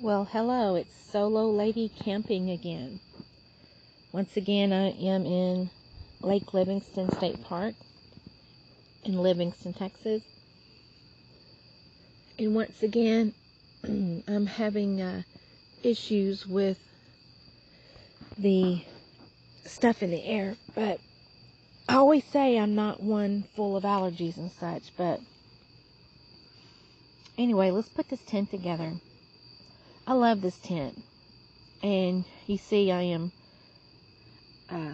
Well, hello, it's Solo Lady Camping again. Once again, I am in Lake Livingston State Park in Livingston, Texas. And once again, I'm having issues with the stuff in the air. But I always say I'm not one full of allergies and such. But anyway, let's put this tent together. I love this tent. And you see I am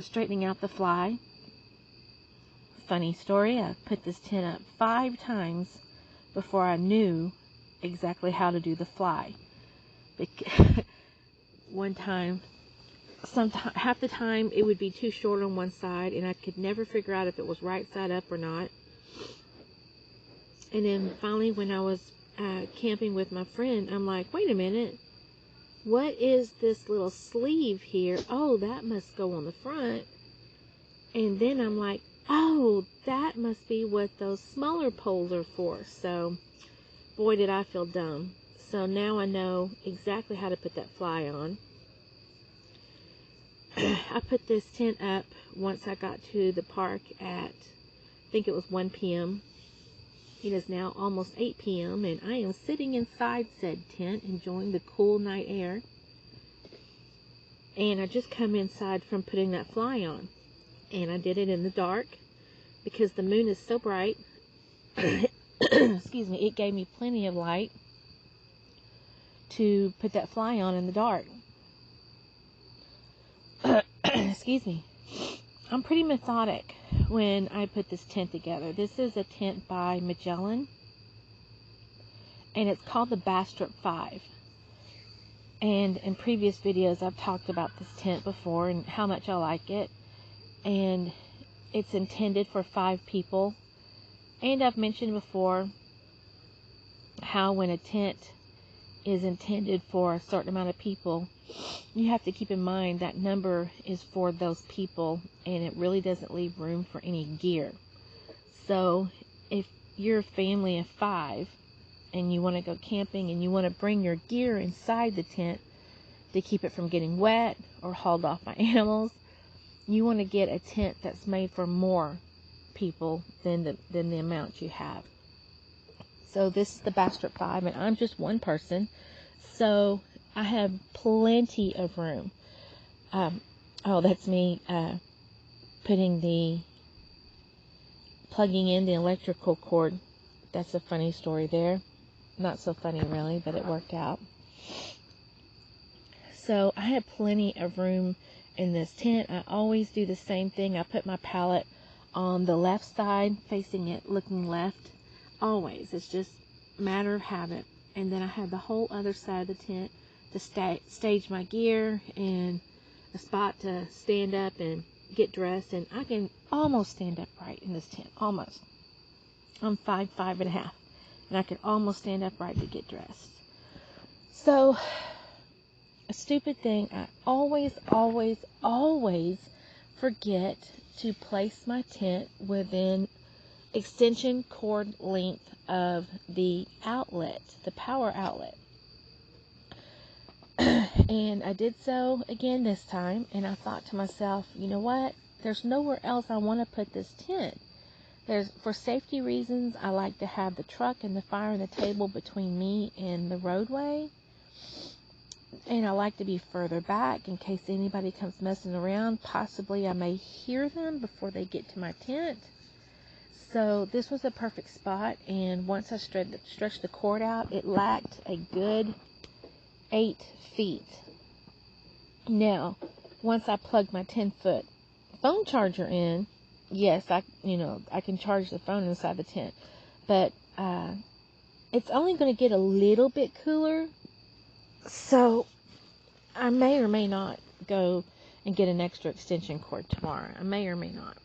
straightening out the fly. Funny story, I put this tent up 5 times before I knew exactly how to do the fly. One time, half the time it would be too short on one side, and I could never figure out if it was right side up or not. And then finally, when I was camping with my friend, I'm like, wait a minute. What is this little sleeve here? Oh, that must go on the front. And then I'm like, oh, that must be what those smaller poles are for. So, boy, did I feel dumb. So now I know exactly how to put that fly on. I put this tent up once I got to the park at, I think it was 1 p.m. It is now almost 8 p.m. and I am sitting inside said tent enjoying the cool night air. And I just come inside from putting that fly on. And I did it in the dark because the moon is so bright. Excuse me, it gave me plenty of light to put that fly on in the dark. Excuse me. I'm pretty methodic when I put this tent together. This is a tent by Magellan, and it's called the Bastrop 5. And in previous videos, I've talked about this tent before and how much I like it. And it's intended for 5 people. And I've mentioned before how when a tent is intended for a certain amount of people, you have to keep in mind that number is for those people, and it really doesn't leave room for any gear. So if you're a family of 5 and you want to go camping and you want to bring your gear inside the tent to keep it from getting wet or hauled off by animals, you want to get a tent that's made for more people than the amount you have. So this is the Bastrop 5, and I'm just one person, so I have plenty of room. Oh, that's me plugging in the electrical cord. That's a funny story there. Not so funny really, but it worked out. So I have plenty of room in this tent. I always do the same thing. I put my pallet on the left side, facing it, looking left. Always. It's just a matter of habit. And then I have the whole other side of the tent to stage my gear and a spot to stand up and get dressed. And I can almost stand upright in this tent. Almost. I'm 5'5.5". And I can almost stand upright to get dressed. So, a stupid thing, I always forget to place my tent within extension cord length of the outlet, the power outlet. And I did so again this time, and I thought to myself, you know what? There's nowhere else I want to put this tent. For safety reasons, I like to have the truck and the fire and the table between me and the roadway. And I like to be further back in case anybody comes messing around. Possibly I may hear them before they get to my tent. So this was a perfect spot, and once I stretched the cord out, it lacked a good 8 feet. Now, once I plugged my 10-foot phone charger in, yes, I can charge the phone inside the tent, but it's only going to get a little bit cooler. So I may or may not go and get an extra extension cord tomorrow. I may or may not.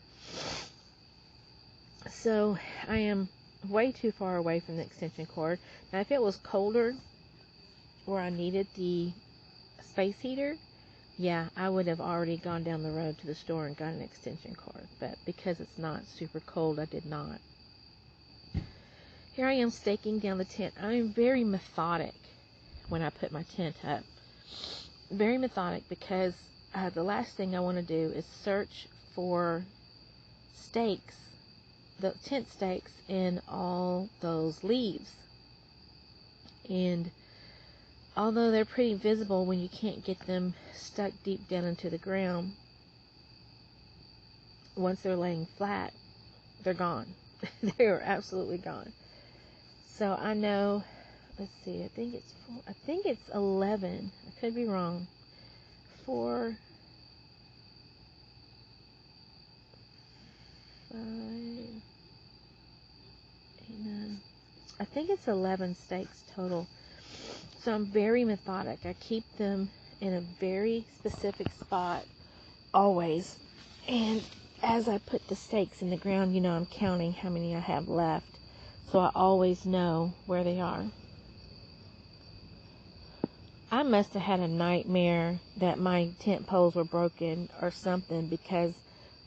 So I am way too far away from the extension cord. Now if it was colder or I needed the space heater, yeah, I would have already gone down the road to the store and got an extension cord. But because it's not super cold, I did not. Here I am staking down the tent. I am very methodic when I put my tent up. Very methodic, because the last thing I want to do is search for stakes, the tent stakes, in all those leaves. And although they're pretty visible when you can't get them stuck deep down into the ground, once they're laying flat, they're gone. They are absolutely gone. So I know, let's see, I think it's 11. I could be wrong. 4, 5, 8, 9. I think it's 11 stakes total. So I'm very methodic. I keep them in a very specific spot always. And as I put the stakes in the ground, I'm counting how many I have left. So I always know where they are. I must have had a nightmare that my tent poles were broken or something, because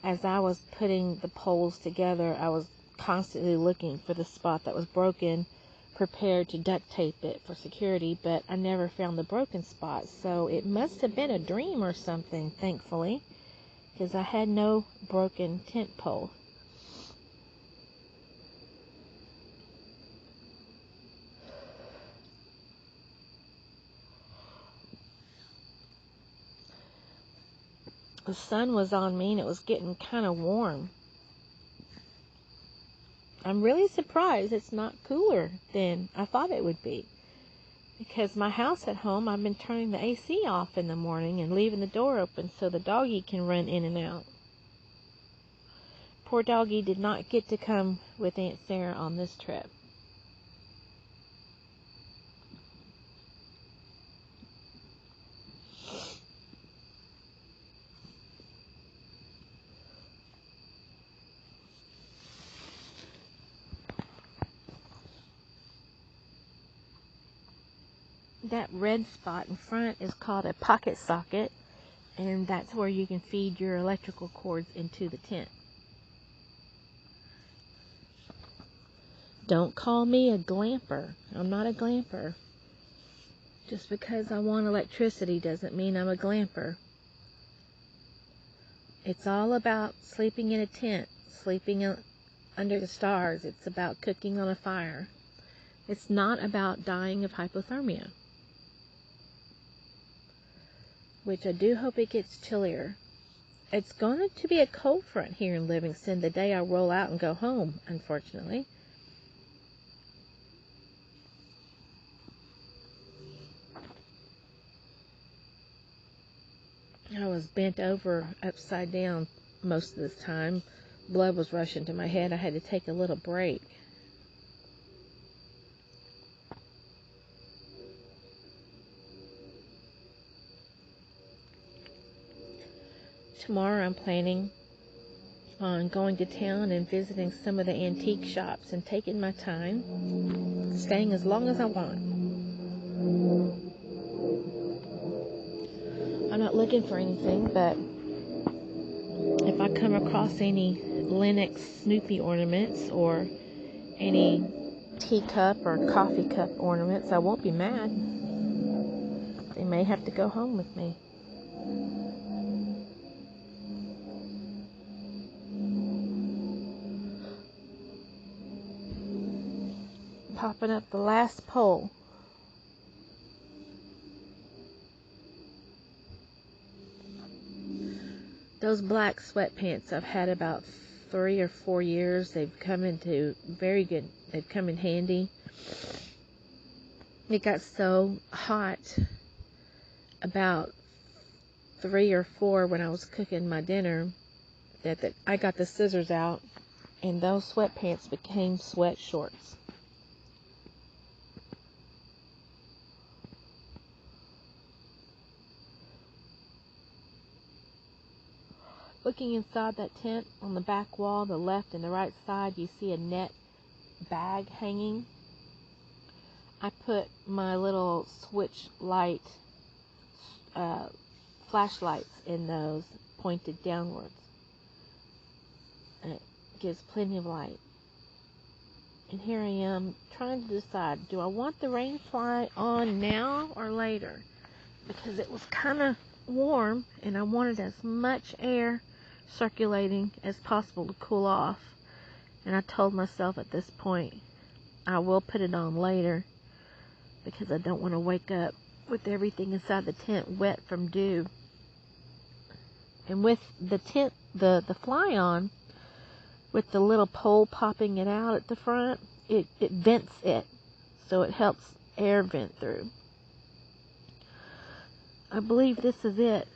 as I was putting the poles together, I was constantly looking for the spot that was broken, prepared to duct tape it for security, but I never found the broken spot. So it must have been a dream or something, thankfully, because I had no broken tent pole. The sun was on me and it was getting kind of warm. I'm really surprised it's not cooler than I thought it would be, because my house at home, I've been turning the AC off in the morning and leaving the door open so the doggy can run in and out. Poor doggy did not get to come with Aunt Sarah on this trip. That red spot in front is called a pocket socket, and that's where you can feed your electrical cords into the tent. Don't call me a glamper. I'm not a glamper. Just because I want electricity doesn't mean I'm a glamper. It's all about sleeping in a tent, sleeping under the stars. It's about cooking on a fire. It's not about dying of hypothermia, which I do hope it gets chillier. It's going to be a cold front here in Livingston the day I roll out and go home, unfortunately. I was bent over upside down most of this time. Blood was rushing to my head. I had to take a little break. Tomorrow I'm planning on going to town and visiting some of the antique shops and taking my time, staying as long as I want. I'm not looking for anything, but if I come across any Lenox Snoopy ornaments or any teacup or coffee cup ornaments, I won't be mad. They may have to go home with me. Popping up the last pole. Those black sweatpants I've had about 3 or 4 years. They've come into very good. They've come in handy. It got so hot about 3 or 4 when I was cooking my dinner that I got the scissors out, and those sweatpants became sweat shorts. Looking inside that tent, on the back wall, the left and the right side, you see a net bag hanging. I put my little switch light flashlights in those, pointed downwards. And it gives plenty of light. And here I am trying to decide, do I want the rain fly on now or later? Because it was kind of warm and I wanted as much air circulating as possible to cool off. And I told myself at this point, I will put it on later because I don't want to wake up with everything inside the tent wet from dew. And with the tent, the fly on, with the little pole popping it out at the front, it vents it. So it helps air vent through. I believe this is it.